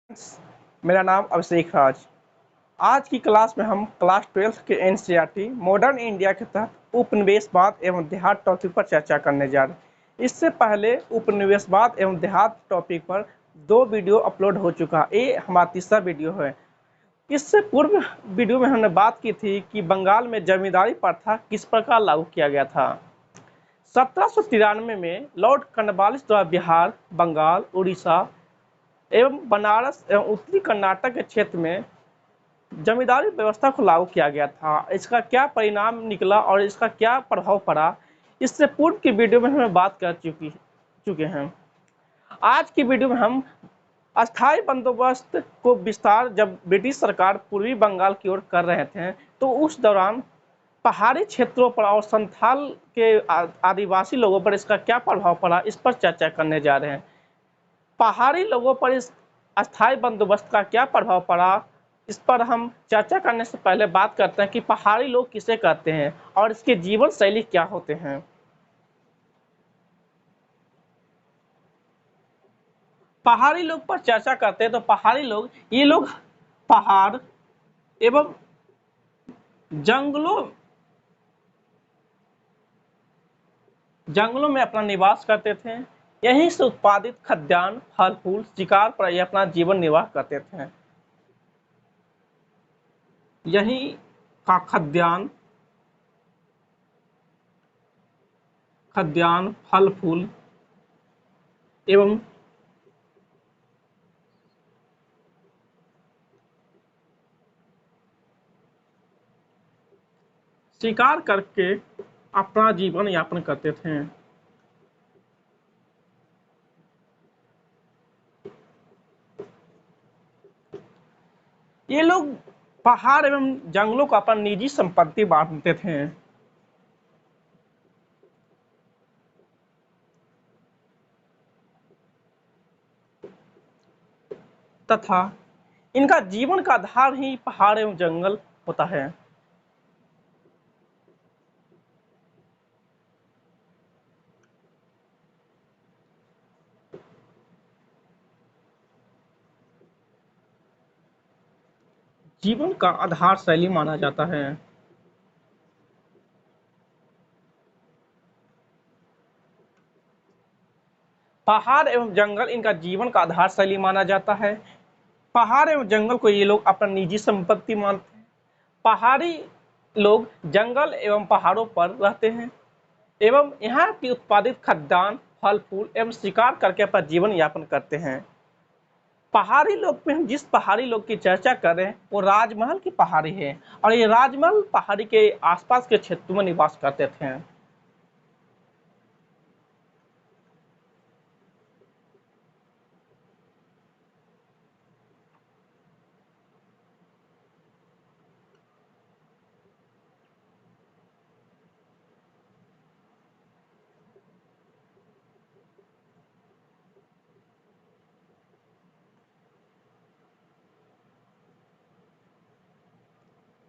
मेरा नाम अभिषेक राज। आज की क्लास में हम क्लास 12th के एनसीईआरटी मॉडर्न इंडिया के तहत उपनिवेशवाद एवं देहात टॉपिक पर चर्चा करने जा रहे हैं। इससे पहले उपनिवेशवाद एवं देहात टॉपिक पर 2 वीडियो अपलोड हो चुका है। ये हमारा तीसरा वीडियो है। इससे पूर्व वीडियो में हमने बात की थी कि बंगाल में जमींदारी प्रथा किस प्रकार लागू किया गया था। 1793 में लॉर्ड कॉर्नवालिस द्वारा बिहार, बंगाल, उड़ीसा एवं बनारस एवं उत्तरी कर्नाटक के क्षेत्र में जमींदारी व्यवस्था को लागू किया गया था। इसका क्या परिणाम निकला और इसका क्या प्रभाव पड़ा, इससे पूर्व की वीडियो में हम बात कर चुके हैं। आज की वीडियो में हम अस्थायी बंदोबस्त को विस्तार जब ब्रिटिश सरकार पूर्वी बंगाल की ओर कर रहे थे, तो उस दौरान पहाड़ी क्षेत्रों पर और संथाल के आदिवासी लोगों पर इसका क्या प्रभाव पड़ा, इस पर चर्चा करने जा रहे हैं। पहाड़ी लोगों पर इस अस्थायी बंदोबस्त का क्या प्रभाव पड़ा, इस पर हम चर्चा करने से पहले बात करते हैं कि पहाड़ी लोग किसे कहते हैं और इसके जीवन शैली क्या होते हैं। पहाड़ी लोग पर चर्चा करते हैं तो पहाड़ी लोग, ये लोग पहाड़ एवं जंगलों जंगलों में अपना निवास करते थे। यहीं से उत्पादित खाद्यान्न, फल फूल, शिकार पर ये अपना जीवन निर्वाह करते थे। यहीं का खाद्यान्न, फल फूल एवं शिकार करके अपना जीवन यापन करते थे। ये लोग पहाड़ एवं जंगलों को अपना निजी संपत्ति मानते थे। तथा इनका जीवन का आधार ही पहाड़ एवं जंगल होता है। जीवन का आधार शैली माना जाता है। पहाड़ एवं जंगल इनका जीवन का आधार शैली माना जाता है। पहाड़ एवं जंगल को ये लोग अपना निजी संपत्ति मानते हैं। पहाड़ी लोग जंगल एवं पहाड़ों पर रहते हैं एवं यहाँ की उत्पादित खाद्यान्न, फल फूल एवं शिकार करके अपना जीवन यापन करते हैं। पहाड़ी लोग में हम जिस पहाड़ी लोग की चर्चा कर रहे हैं वो राजमहल की पहाड़ी है और ये राजमहल पहाड़ी के आसपास के क्षेत्र में निवास करते थे।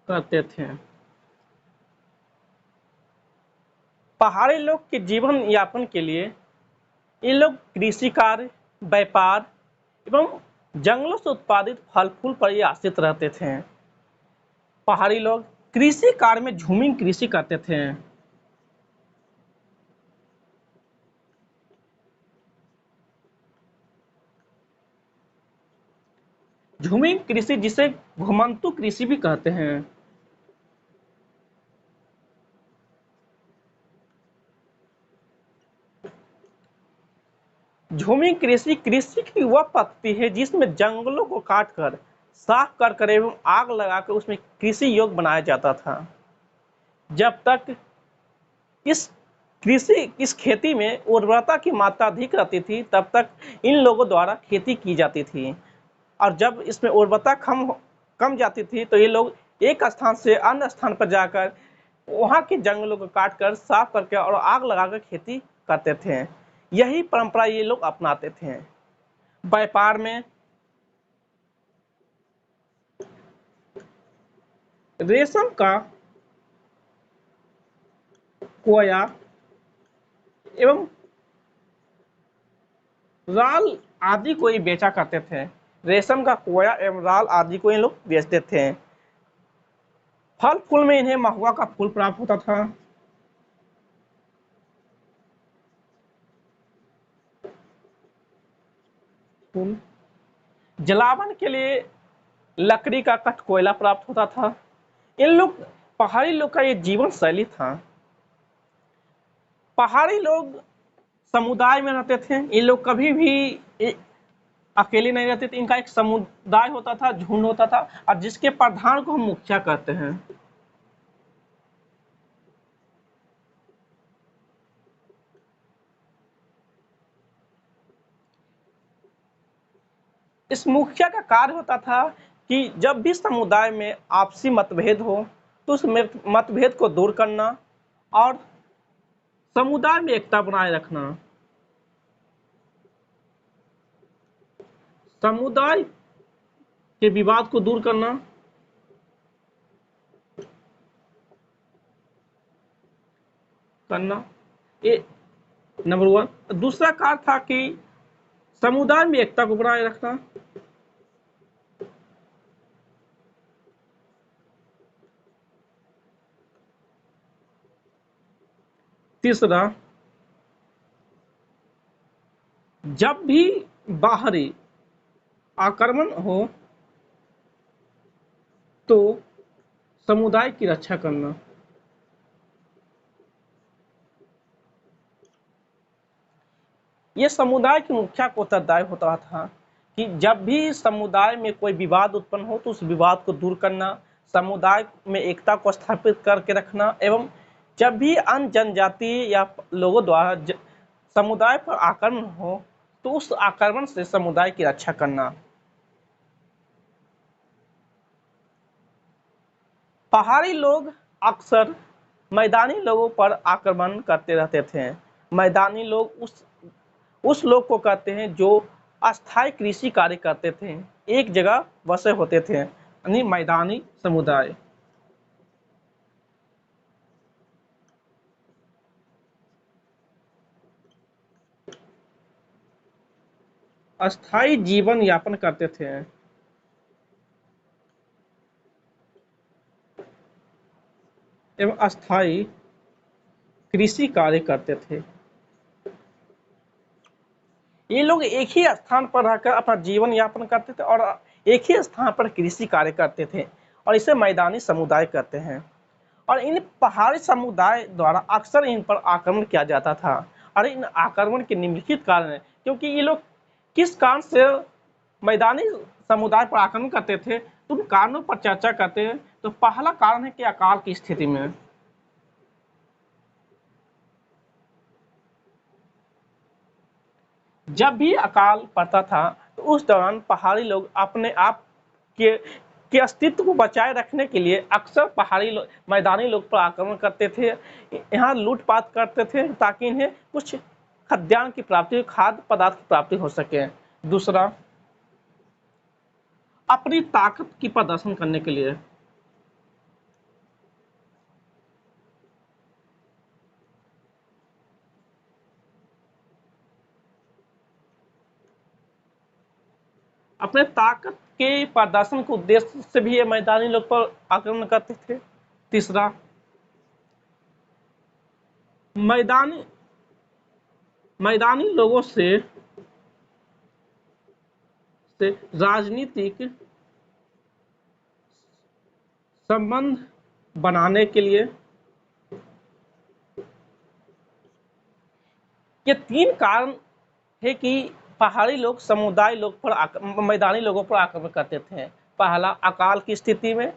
करते थे। पहाड़ी लोग के जीवन यापन के लिए ये लोग कृषि कार्य, व्यापार एवं जंगलों से उत्पादित फल फूल पर ये आश्रित रहते थे। पहाड़ी लोग कृषि कार्य में झूमिंग कृषि करते थे। झूमिंग कृषि जिसे घुमंतु कृषि भी कहते हैं। झूमिंग कृषि कृषि की वह पद्धति है जिसमें जंगलों को काटकर, साफ कर एवं आग लगाकर उसमें कृषि योग्य बनाया जाता था। जब तक इस खेती में उर्वरता की मात्रा अधिक रहती थी, तब तक इन लोगों द्वारा खेती की जाती थी और जब इसमें उर्वरता कम जाती थी तो ये लोग एक स्थान से अन्य स्थान पर जाकर वहाँ के जंगलों को काटकर, साफ करके और आग लगाकर खेती करते थे। यही परंपरा ये लोग अपनाते थे। व्यापार में रेशम का कोया एवं राल आदि को ये बेचा करते थे। रेशम का कोया एवं राल आदि को ये लोग बेचते थे। फल फूल में इन्हें महुआ का फूल प्राप्त होता था। फूल जलावन के लिए लकड़ी का कट कोयला प्राप्त होता था। इन लोग पहाड़ी लोग का ये जीवन शैली था। पहाड़ी लोग समुदाय में रहते थे। ये लोग कभी भी अकेले नहीं रहते थे। इनका एक समुदाय होता था, झुंड होता था, और जिसके प्रधान को हम मुखिया कहते हैं। इस मुखिया का कार्य होता था कि जब भी समुदाय में आपसी मतभेद हो तो उस मतभेद को दूर करना और समुदाय में एकता बनाए रखना। समुदाय के विवाद को दूर करना ये नंबर 1। दूसरा कार्य था कि समुदाय में एकता को बनाए रखना। तीसरा, जब भी बाहरी आक्रमण हो तो समुदाय की रक्षा करना। ये समुदाय के मुखिया को उत्तरदायी होता था कि जब भी समुदाय में कोई विवाद उत्पन्न हो तो उस विवाद को दूर करना, समुदाय में एकता को स्थापित करके रखना, एवं जब भी अन्य जनजाति या लोगों द्वारा समुदाय पर आक्रमण हो तो उस आक्रमण से समुदाय की रक्षा करना। पहाड़ी लोग अक्सर मैदानी लोगों पर आक्रमण करते रहते थे। मैदानी लोग उस लोग को कहते हैं जो अस्थायी कृषि कार्य करते थे, एक जगह बसे होते थे, यानी मैदानी समुदाय। अस्थायी जीवन यापन करते थे एवं अस्थायी कृषि कार्य करते थे। ये लोग एक ही स्थान पर रहकर अपना जीवन यापन करते थे और एक ही स्थान पर कृषि कार्य करते थे, और इसे मैदानी समुदाय कहते हैं। और इन पहाड़ी समुदाय द्वारा अक्सर इन पर आक्रमण किया जाता था। और इन आक्रमण के निम्नलिखित कारण है, क्योंकि ये लोग किस कारण से मैदानी समुदाय पर आक्रमण करते थे, तो उन कारणों पर चर्चा करते हैं। तो पहला कारण है कि अकाल की स्थिति में जब भी अकाल पड़ता था तो उस दौरान पहाड़ी लोग अपने आप के अस्तित्व को बचाए रखने के लिए अक्सर मैदानी लोग पर आक्रमण करते थे। यहाँ लूटपाट करते थे ताकि इन्हें कुछ खाद्यान्न की प्राप्ति, खाद्य पदार्थ की प्राप्ति हो सके। दूसरा, अपनी ताकत की प्रदर्शन करने के लिए। अपने ताकत के प्रदर्शन के उद्देश्य से भी ये मैदानी लोग पर आक्रमण करते थे। तीसरा, मैदानी लोगों से राजनीतिक संबंध बनाने के लिए। ये 3 कारण है कि पहाड़ी लोग समुदाय लोग पर मैदानी लोगों पर आक्रमण करते थे। पहला, अकाल की स्थिति में।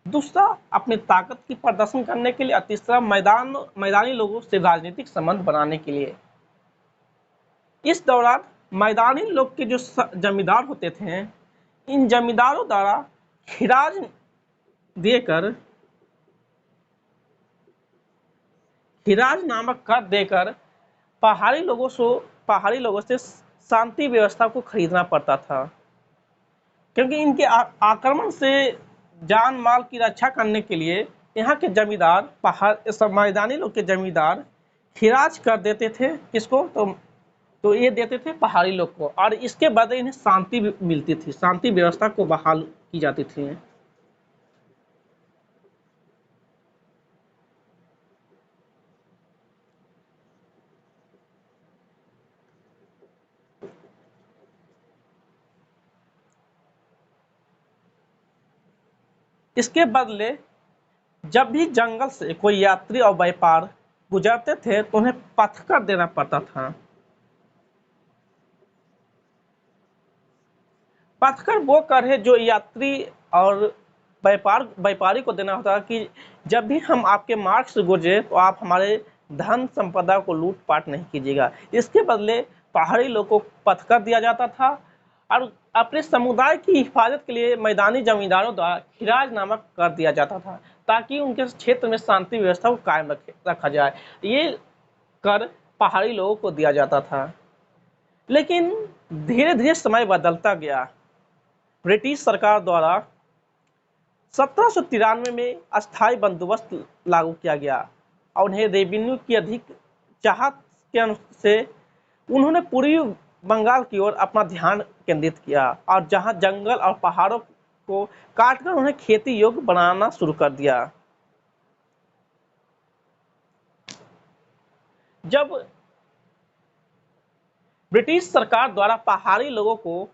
दूसरा, अपनी ताकत की प्रदर्शन करने के लिए। और तीसरा, मैदानी लोगों से राजनीतिक संबंध बनाने के लिए। इस दौरान मैदानी लोग के जो जमींदार होते थे, इन जमींदारों द्वारा खिराज नामक कर देकर पहाड़ी लोगों से शांति व्यवस्था को खरीदना पड़ता था, क्योंकि इनके आक्रमण से जान माल की रक्षा करने के लिए यहाँ के जमींदार मैदानी लोग के जमींदार खिराज कर देते थे। किसको? तो तो ये देते थे पहाड़ी लोग को, और इसके बदले इन्हें शांति भी मिलती थी, शांति व्यवस्था को बहाल की जाती थी। इसके बदले जब भी जंगल से कोई यात्री और व्यापार गुजरते थे तो उन्हें पथकर देना पड़ता था। पथकर वो कर है जो यात्री और व्यापारी को देना होता है कि जब भी हम आपके मार्ग से गुजरे तो आप हमारे धन संपदा को लूट पाट नहीं कीजिएगा। इसके बदले पहाड़ी लोगों को पथकर दिया जाता था और अपने समुदाय की हिफाजत के लिए मैदानी जमींदारों द्वारा खिराज नामक कर दिया जाता था, ताकि उनके क्षेत्र में शांति व्यवस्था को कायम रखा जाए। ये कर पहाड़ी लोगों को दिया जाता था। लेकिन धीरे धीरे समय बदलता गया। ब्रिटिश सरकार द्वारा 1793 में अस्थायी बंदोबस्त लागू किया गया और उन्हें रेवेन्यू की अधिक चाहत के से उन्होंने पूर्वी बंगाल की ओर अपना ध्यान केंद्रित किया और जहां जंगल और पहाड़ों को काटकर उन्हें खेती योग्य बनाना शुरू कर दिया। जब ब्रिटिश सरकार द्वारा पहाड़ी लोगों को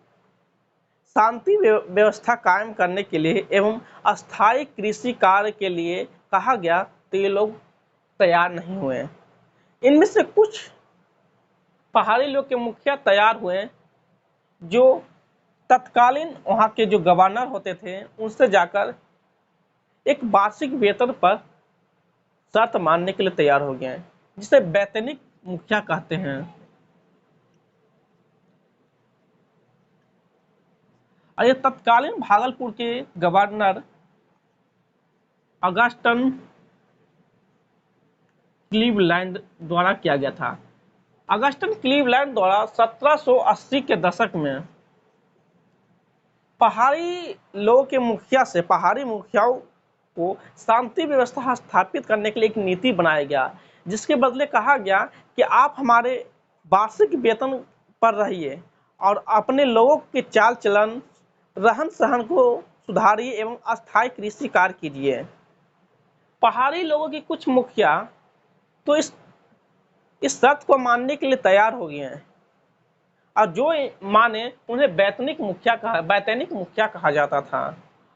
शांति व्यवस्था कायम करने के लिए एवं अस्थायी कृषि कार्य के लिए कहा गया तो ये लोग तैयार नहीं हुए। इनमें से कुछ पहाड़ी लोग के मुखिया तैयार हुए जो तत्कालीन वहां के जो गवर्नर होते थे उनसे जाकर एक वार्षिक वेतन पर शर्त मानने के लिए तैयार हो गए, जिसे वैतनिक मुखिया कहते हैं। और ये तत्कालीन भागलपुर के गवर्नर ऑगस्टन क्लीवलैंड द्वारा किया गया था। ऑगस्टन क्लीवलैंड द्वारा 1780 के दशक में पहाड़ी लोगों के मुखिया से पहाड़ी मुखियाओं को शांति व्यवस्था स्थापित करने के लिए एक नीति बनाया गया, जिसके बदले कहा गया कि आप हमारे वार्षिक वेतन पर रहिए और अपने लोगों के चाल चलन रहन सहन को सुधारिए एवं अस्थायी कृषि कार्य कीजिए। पहाड़ी लोगों की कुछ मुखिया तो इस शर्त को मानने के लिए तैयार हो गए हैं और जो माने उन्हें वैतनिक मुखिया कहा जाता था।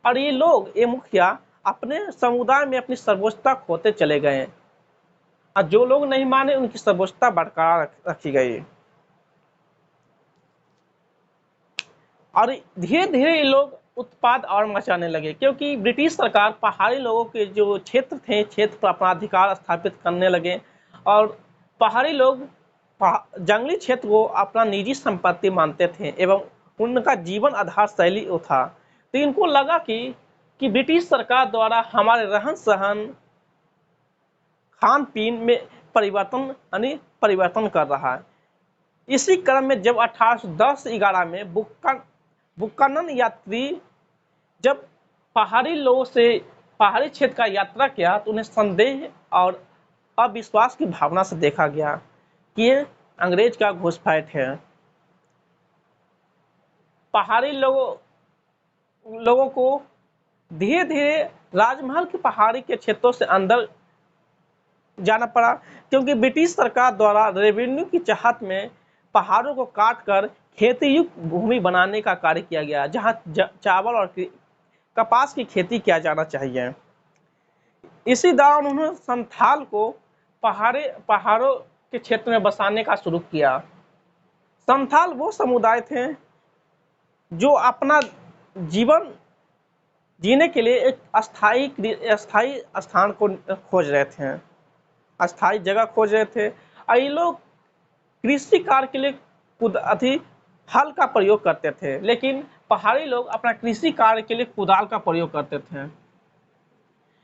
और ये मुखिया अपने समुदाय में अपनी सर्वोच्चता खोते चले गए और जो लोग नहीं माने उनकी सर्वोच्चता बरकरार रखी गई। और धीरे धीरे ये लोग उत्पाद और मचाने लगे, क्योंकि ब्रिटिश सरकार पहाड़ी लोगों के जो क्षेत्र थे क्षेत्र पर अपना अधिकार स्थापित करने लगे और पहाड़ी लोग जंगली क्षेत्र को अपना निजी संपत्ति मानते थे एवं उनका जीवन आधार शैली वो था। तो इनको लगा कि ब्रिटिश सरकार द्वारा हमारे रहन सहन खान पीन में परिवर्तन कर रहा है। इसी क्रम में जब 1810-11 में बुक्कानन यात्री जब पहाड़ी लोगों से पहाड़ी क्षेत्र का यात्रा किया तो उन्हें संदेह और अविश्वास की भावना से देखा गया कि ये अंग्रेज का घुसपैठ है। पहाड़ी लोगों को धीरे धीरे राजमहल के पहाड़ी के क्षेत्रों से अंदर जाना पड़ा, क्योंकि ब्रिटिश सरकार द्वारा रेवेन्यू की चाहत में पहाड़ों को काटकर खेती युक्त भूमि बनाने का कार्य किया गया, जहां चावल और कपास की खेती किया जाना चाहिए। इसी दौरान उन्होंने संथाल को पहाड़ों के क्षेत्र में बसाने का शुरू किया। संथाल वो समुदाय थे जो अपना जीवन जीने के लिए एक अस्थायी स्थान को खोज रहे थे, अस्थायी जगह खोज रहे थे। और ये लोग कृषि कार्य के लिए हल का प्रयोग करते थे, लेकिन पहाड़ी लोग अपना कृषि कार्य के लिए कुदाल का प्रयोग करते थे।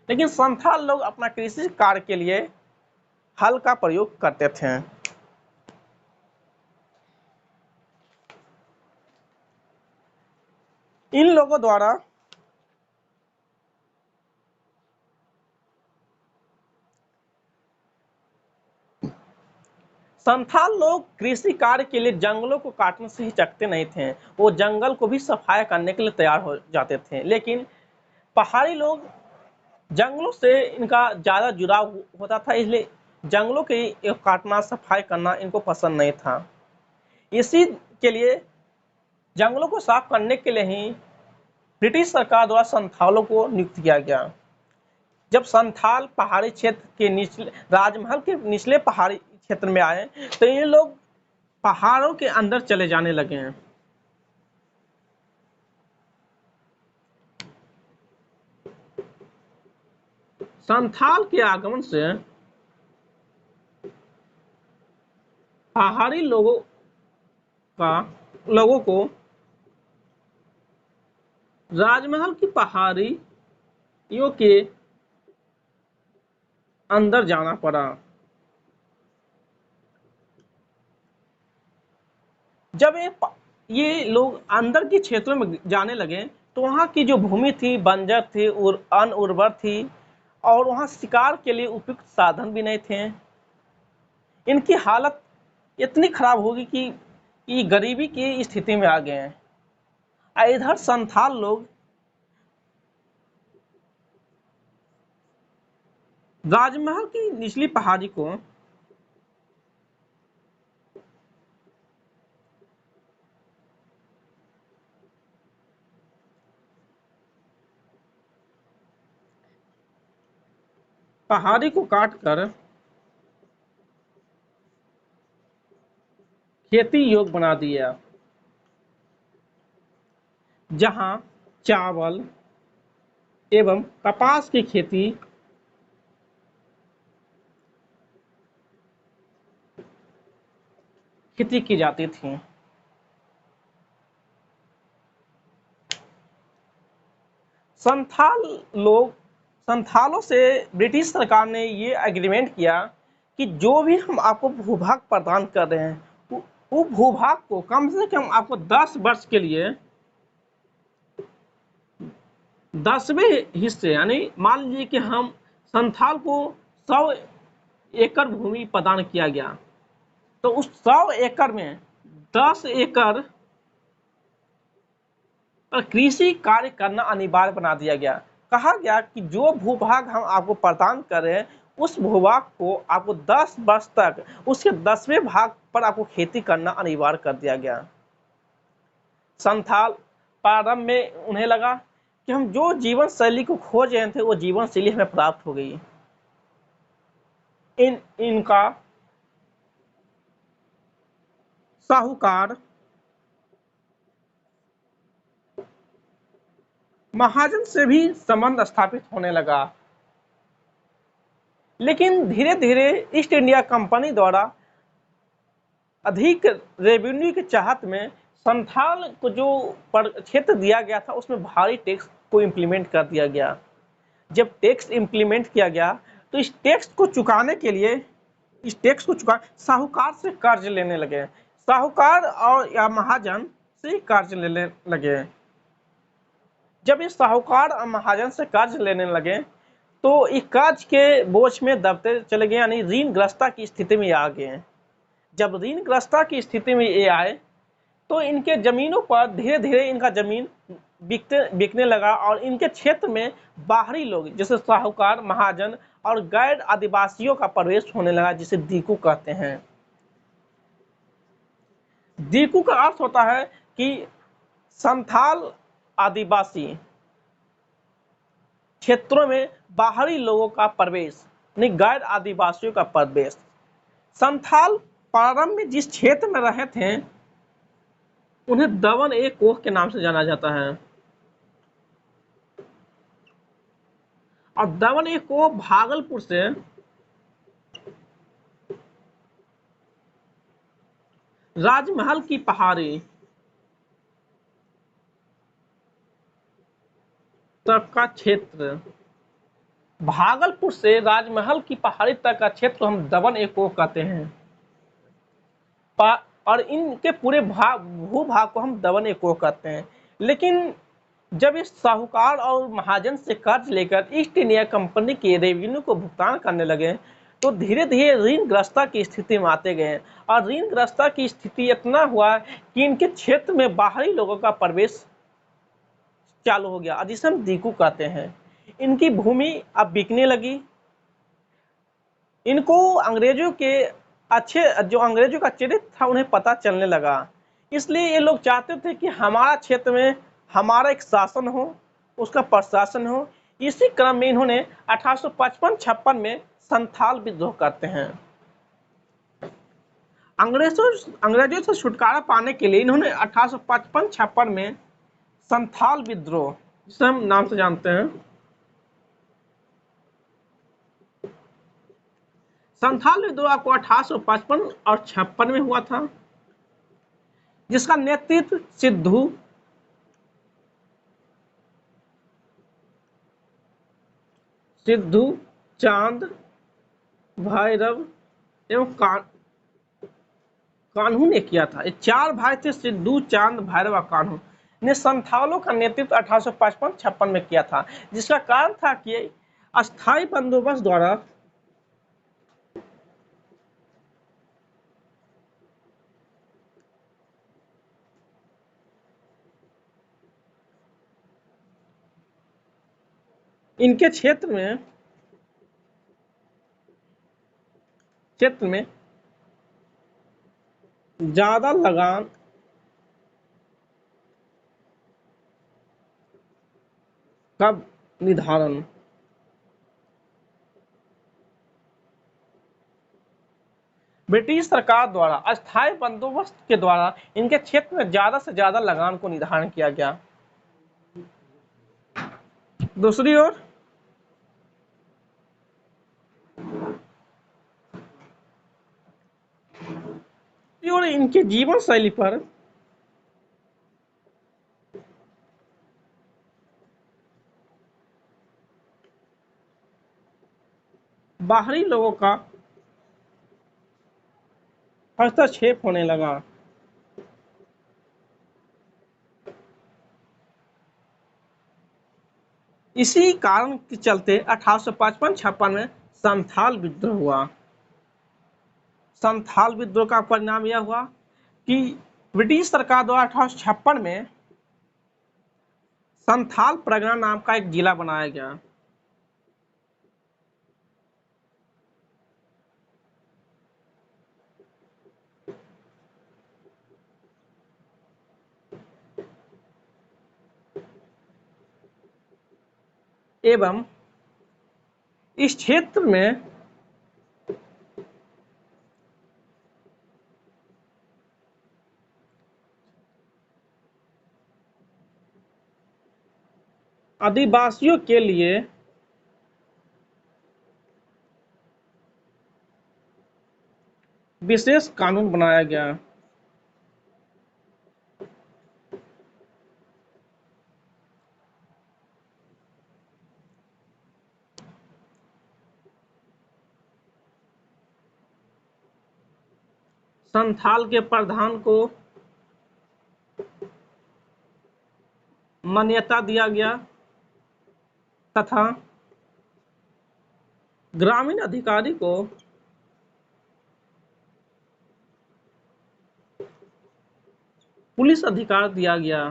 लेकिन संथाल लोग अपना कृषि कार्य के लिए हल का प्रयोग करते थे। इन लोगों द्वारा संथाल लोग कृषि कार्य के लिए जंगलों को काटने से हिचकते नहीं थे, वो जंगल को भी सफाया करने के लिए तैयार हो जाते थे। लेकिन पहाड़ी लोग जंगलों से इनका ज़्यादा जुड़ाव होता था, इसलिए जंगलों के काटना सफाई करना इनको पसंद नहीं था। इसी के लिए जंगलों को साफ करने के लिए ही ब्रिटिश सरकार द्वारा संथालों को नियुक्त किया गया। जब संथाल पहाड़ी क्षेत्र के निचले राजमहल के निचले पहाड़ी क्षेत्र में आए तो ये लोग पहाड़ों के अंदर चले जाने लगे हैं। संथाल के आगमन से पहाड़ी लोगों को राजमहल की पहाड़ियों के अंदर जाना पड़ा। जब ये लोग अंदर के क्षेत्रों में जाने लगे तो वहाँ की जो भूमि थी बंजर थी और अनउर्वर थी और वहाँ शिकार के लिए उपयुक्त साधन भी नहीं थे। इनकी हालत इतनी खराब होगी कि गरीबी की स्थिति में आ गए हैं। इधर संथाल लोग राजमहल की निचली पहाड़ी को काटकर खेती योग्य बना दिया, जहां चावल एवं कपास की खेती की जाती थी। संथालों से ब्रिटिश सरकार ने ये एग्रीमेंट किया कि जो भी हम आपको भूभाग प्रदान कर रहे हैं वो भूभाग को कम से कम आपको 10 वर्ष के लिए 10वें हिस्से, यानी मान लीजिए कि हम संथाल को 100 एकड़ भूमि प्रदान किया गया तो उस 100 एकड़ में 10 एकड़ पर कृषि कार्य करना अनिवार्य बना दिया गया। कहा गया कि जो भूभाग हम आपको प्रदान कर रहे हैं उस भूभाग को आपको 10 वर्ष तक उसके 10वें भाग पर आपको खेती करना अनिवार्य कर दिया गया। संथाल प्रारंभ में उन्हें लगा कि हम जो जीवन शैली को खोज रहे थे वो जीवन शैली हमें प्राप्त हो गई। इनका साहूकार महाजन से भी संबंध स्थापित होने लगा, लेकिन धीरे धीरे ईस्ट इंडिया कंपनी द्वारा अधिक रेवेन्यू के चाहत में संथाल को जो क्षेत्र दिया गया था उसमें भारी टैक्स को इम्प्लीमेंट कर दिया गया। जब टैक्स इम्प्लीमेंट किया गया तो इस टैक्स को चुकाने के लिए साहूकार से कर्ज लेने लगे। साहूकार और या महाजन से कर्ज लेने लगे। जब इस साहूकार और महाजन से कर्ज लेने लगे तो इस कर्ज के बोझ में दबते चले गए, यानी ऋणग्रस्तता की स्थिति में आ गए। जब ऋणग्रस्तता की स्थिति में ये आए तो इनके जमीनों पर धीरे धीरे इनका जमीन बिकने लगा और इनके क्षेत्र में बाहरी लोग जैसे साहूकार, महाजन और गैर आदिवासियों का प्रवेश होने लगा, जिसे दीकू कहते हैं। दीकू का अर्थ होता है कि संथाल आदिवासी क्षेत्रों में बाहरी लोगों का प्रवेश, यानी गैर आदिवासियों का प्रवेश। संथाल प्रारंभ में जिस क्षेत्र में रहे थे उन्हें दमन ए कोह के नाम से जाना जाता है और दमन ए कोह भागलपुर से राजमहल की पहाड़ी तक का क्षेत्र, भागलपुर से राजमहल की पहाड़ी तक का क्षेत्र हम दमन ए कोह कहते हैं और इनके पूरे भूभाग को हम दमन ए कोह कहते हैं। लेकिन जब इस साहूकार और महाजन से कर्ज लेकर ईस्ट इंडिया कंपनी के रेवेन्यू को भुगतान करने लगे तो धीरे धीरे ऋणग्रस्तता की स्थिति में आते गए और ऋणग्रस्तता की स्थिति इतना हुआ कि इनके क्षेत्र में बाहरी लोगों का प्रवेश चालू हो गया, जिसे हम दीकू कहते हैं। इनकी भूमि अब बिकने लगी। इनको अंग्रेजों के जो अंग्रेजों का चरित्र था उन्हें पता चलने लगा। इसलिए ये लोग चाहते थे कि हमारा क्षेत्र में हमारा एक शासन हो, उसका प्रशासन हो। इसी क्रम में इन्होंने 1855-56 में संथाल विद्रोह करते हैं। अंग्रेजों से छुटकारा पाने के लिए इन्होंने 1855-56 में संथाल विद्रोह, जिसे हम नाम से जानते हैं, संथाल विद्रोह आपको 1855 और 56 में हुआ था, जिसका नेतृत्व सिद्धू, चांद, भैरव एवं कान्हू ने किया था। ये 4 भाई थे, सिद्धू, चांद, भैरव और कान्हू ने संथालों का नेतृत्व 1855-56 में किया था, जिसका कारण था कि अस्थायी बंदोबस्त द्वारा इनके क्षेत्र में ज्यादा लगान का निर्धारण ब्रिटिश सरकार द्वारा अस्थायी बंदोबस्त के द्वारा इनके क्षेत्र में ज्यादा से ज्यादा लगान को निर्धारण किया गया। दूसरी ओर इनके जीवन शैली पर बाहरी लोगों का हस्तक्षेप होने लगा। इसी कारण के चलते 1855-56 में संथाल विद्रोह हुआ। संथाल विद्रोह का परिणाम यह हुआ कि ब्रिटिश सरकार द्वारा 1856 में संथाल परगना नाम का एक जिला बनाया गया। एवं इस क्षेत्र में आदिवासियों के लिए विशेष कानून बनाया गया। संथाल के प्रधान को मान्यता दिया गया तथा ग्रामीण अधिकारी को पुलिस अधिकार दिया गया।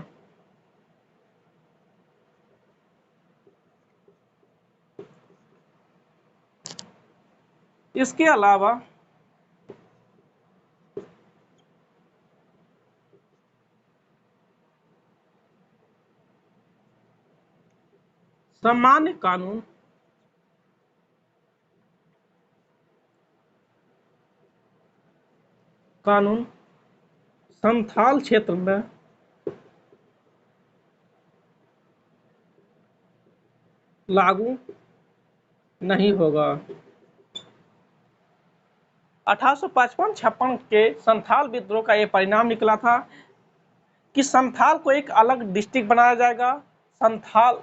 इसके अलावा सामान्य कानून संथाल क्षेत्र में लागू नहीं होगा। 1855-56 के संथाल विद्रोह का यह परिणाम निकला था कि संथाल को एक अलग डिस्ट्रिक्ट बनाया जाएगा। संथाल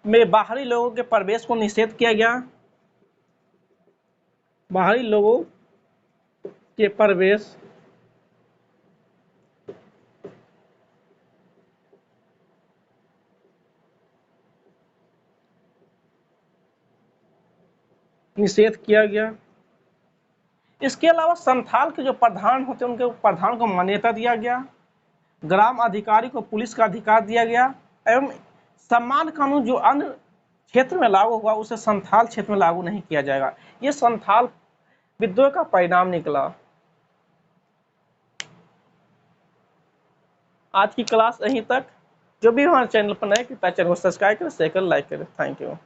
में बाहरी लोगों के प्रवेश को निषेध किया गया। बाहरी लोगों के प्रवेश निषेध किया गया। इसके अलावा संथाल के जो प्रधान होते हैं उनके प्रधान को मान्यता दिया गया, ग्राम अधिकारी को पुलिस का अधिकार दिया गया एवं समान कानून जो अन्य क्षेत्र में लागू हुआ उसे संथाल क्षेत्र में लागू नहीं किया जाएगा। ये संथाल विद्रोह का परिणाम निकला। आज की क्लास यहीं तक। जो भी हमारे चैनल पर नए कृपया चैनल को सब्सक्राइब करें, शेयर करें, लाइक करें। Thank you.